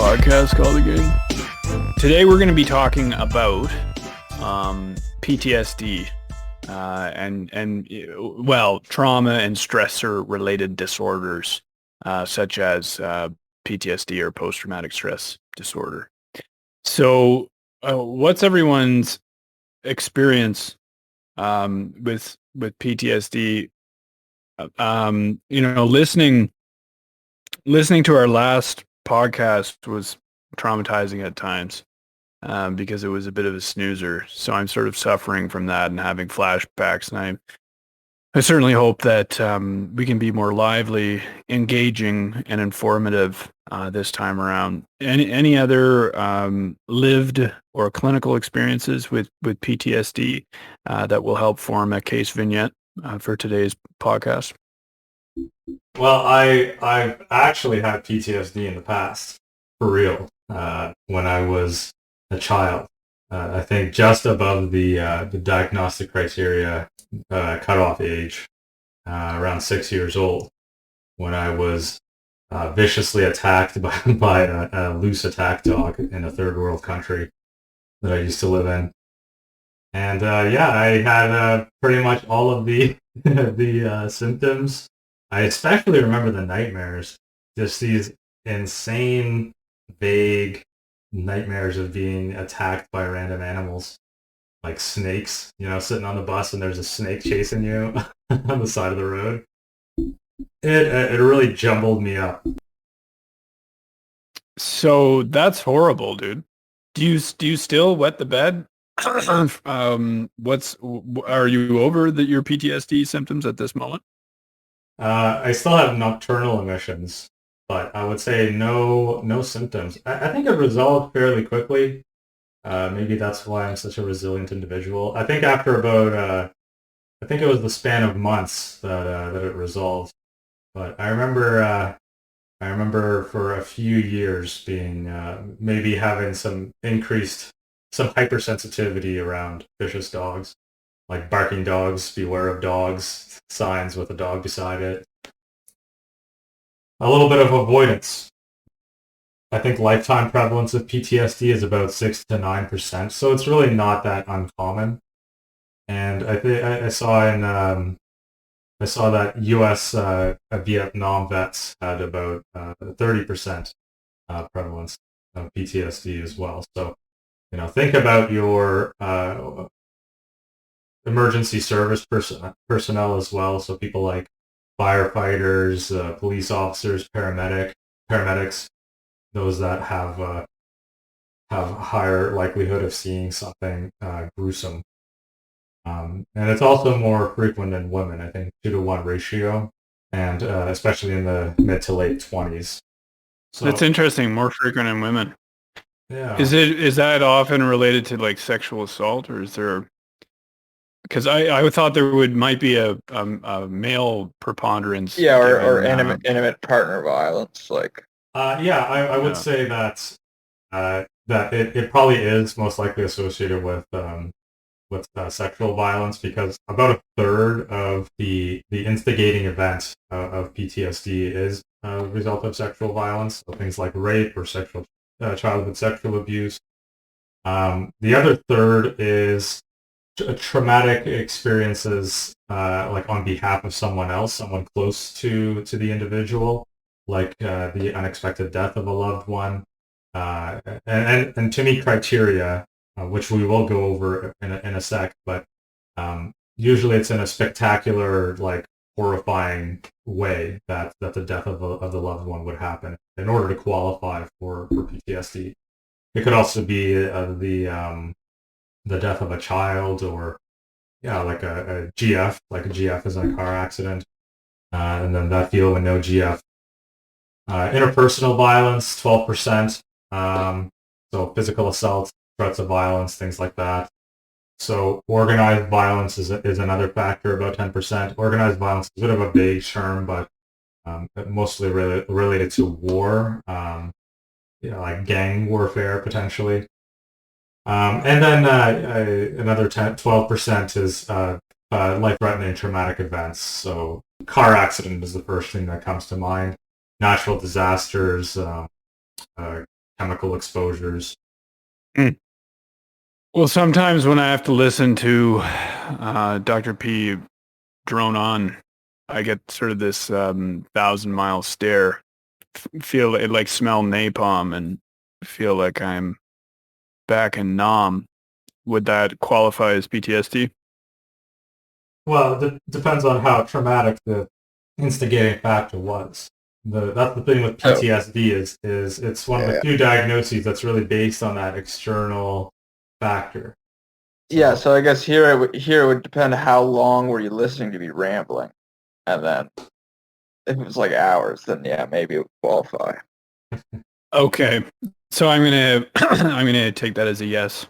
podcast called again? Today we're going to be talking about PTSD and trauma and stressor related disorders such as PTSD or post-traumatic stress disorder. So what's everyone's experience with PTSD? Listening to our last podcast was traumatizing at times because it was a bit of a snoozer. So I'm sort of suffering from that and having flashbacks. And I certainly hope that we can be more lively, engaging, and informative this time around. Any other lived or clinical experiences with PTSD that will help form a case vignette for today's podcast? Well, I've actually had PTSD in the past, for real, when I was a child. I think just above the diagnostic criteria cutoff age, around 6 years old, when I was viciously attacked by a loose attack dog in a third world country that I used to live in. And I had pretty much all of the the symptoms. I especially remember the nightmares, just these insane, vague nightmares of being attacked by random animals, like snakes, sitting on the bus and there's a snake chasing you on the side of the road. It really jumbled me up. So that's horrible, dude. Do you still wet the bed? Are you over your PTSD symptoms at this moment? I still have nocturnal emissions, but I would say no symptoms. I think it resolved fairly quickly. Maybe that's why I'm such a resilient individual. I think after about, I think it was the span of months that it resolved. But I remember for a few years being maybe having some hypersensitivity around vicious dogs, like barking dogs, beware of dogs, signs with a dog beside it. A little bit of avoidance. I think lifetime prevalence of PTSD is about 6 to 9%, so it's really not that uncommon. And I saw that U.S. Vietnam vets had about 30% prevalence of PTSD as well. So, think about your emergency service personnel as well. So people like firefighters, police officers, paramedics, those that have higher likelihood of seeing something gruesome. And it's also more frequent in women, I think 2-to-1 ratio, and especially in the mid to late 20s. So that's interesting. More frequent in women. Yeah. Is that often related to like sexual assault, or is there? Because I thought might be a male preponderance. Yeah, or intimate partner violence, like. I would say that it probably is most likely associated with sexual violence, because about a third of the instigating event of PTSD is a result of sexual violence. So things like rape or childhood sexual abuse. The other third is traumatic experiences, like on behalf of someone else, someone close to the individual, like the unexpected death of a loved one, and to meet criteria, which we will go over in a sec, but usually it's in a spectacular, like horrifying way that the death of the loved one would happen in order to qualify for PTSD. It could also be the death of a child, or like a GF, like a GF is in a car accident, and then that field with no GF. Interpersonal violence, 12%. So physical assault, threats of violence, things like that. So organized violence is another factor, about 10%. Organized violence is a bit of a vague term, but mostly related to war, like gang warfare potentially. And then another 12% is life-threatening traumatic events. So car accident is the first thing that comes to mind. Natural disasters, chemical exposures. Well, sometimes when I have to listen to Dr. P drone on, I get sort of this 1,000-mile stare. Feel it like smell napalm and feel like I'm back in Nam. Would that qualify as PTSD? Well, it depends on how traumatic the instigating factor was. That's the thing with Oh, PTSD is it's one of the yeah. few diagnoses that's really based on that external factor. Yeah, so I guess here it would depend how long were you listening to me rambling, and then if it was like hours, then yeah, maybe it would qualify. Okay, so I'm gonna I'm gonna take that as a yes.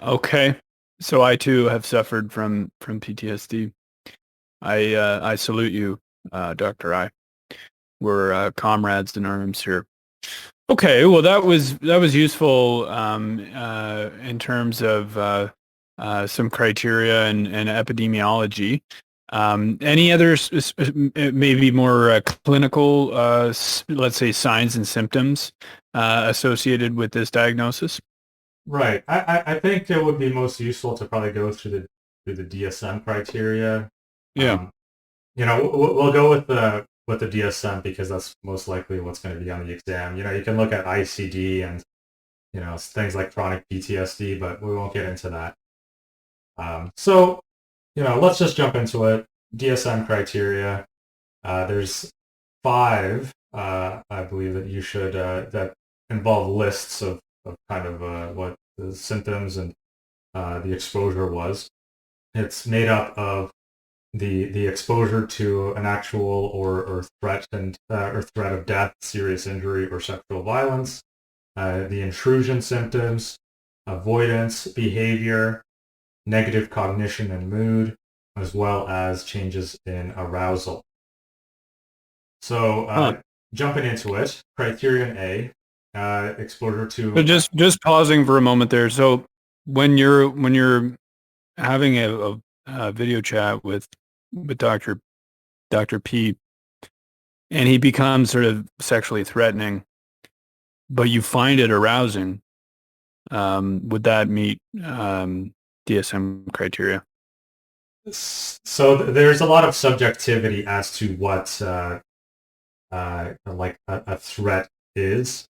Okay, so I too have suffered from PTSD. I salute you, Doctor I. We're comrades in arms here. Okay, well that was useful in terms of some criteria and epidemiology. Any other maybe more clinical, let's say, signs and symptoms associated with this diagnosis? Right. I think it would be most useful to probably go through the DSM criteria. Yeah. We'll go with the DSM because that's most likely what's going to be on the exam. You can look at ICD and things like chronic PTSD, but we won't get into that. So let's just jump into it. DSM criteria. There's 5, I believe, that you should that involve lists of kind of what the symptoms and the exposure was. It's made up of the exposure to an actual or threat of death, serious injury, or sexual violence, the intrusion symptoms, avoidance behavior, negative cognition and mood, as well as changes in arousal. So jumping into it, criterion A, exposure to. So just pausing for a moment there. So when you're having a video chat with Dr. P, and he becomes sort of sexually threatening, but you find it arousing, would that meet DSM criteria? So there's a lot of subjectivity as to what like a threat is.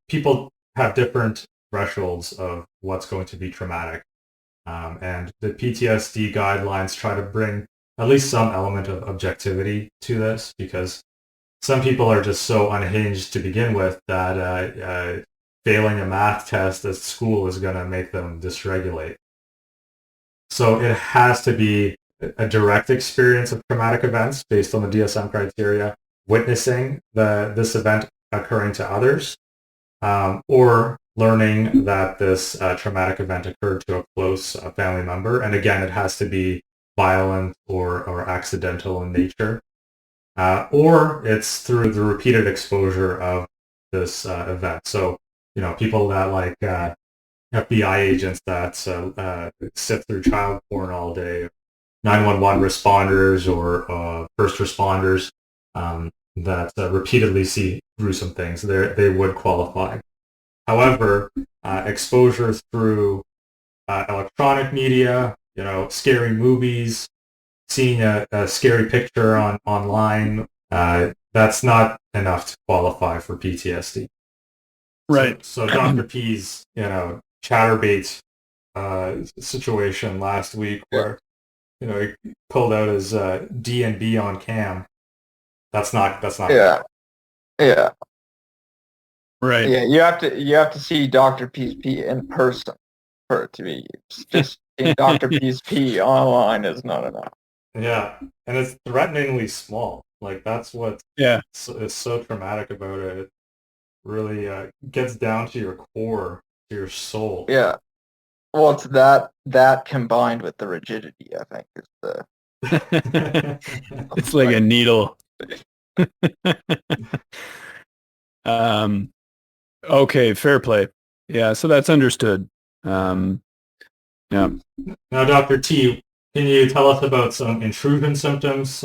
People have different thresholds of what's going to be traumatic. And the PTSD guidelines try to bring at least some element of objectivity to this, because some people are just so unhinged to begin with that failing a math test at school is going to make them dysregulate. So it has to be a direct experience of traumatic events based on the DSM criteria, witnessing this event occurring to others, or learning that this traumatic event occurred to a close family member. And again, it has to be violent or accidental in nature. Or it's through the repeated exposure of this event. So, people that like FBI agents that sit through child porn all day, 911 responders or first responders that repeatedly see gruesome things, they would qualify. However, exposure through electronic media, scary movies, seeing a scary picture online, that's not enough to qualify for PTSD. Right. So Dr. P's, chatterbait situation last week where, he pulled out his D&B on cam. That's not. Yeah, yeah, Right. yeah. You have to see Dr. P's P in person for it to be used. Just seeing Dr. P's P online is not enough. Yeah, and it's threateningly small. Like that's what is so traumatic about it. It really gets down to your core, to your soul. Yeah. Well, it's that combined with the rigidity, I think, is the. It's like a needle. Okay, fair play. Yeah, so that's understood. Yeah. Now, Dr. T, can you tell us about some intrusion symptoms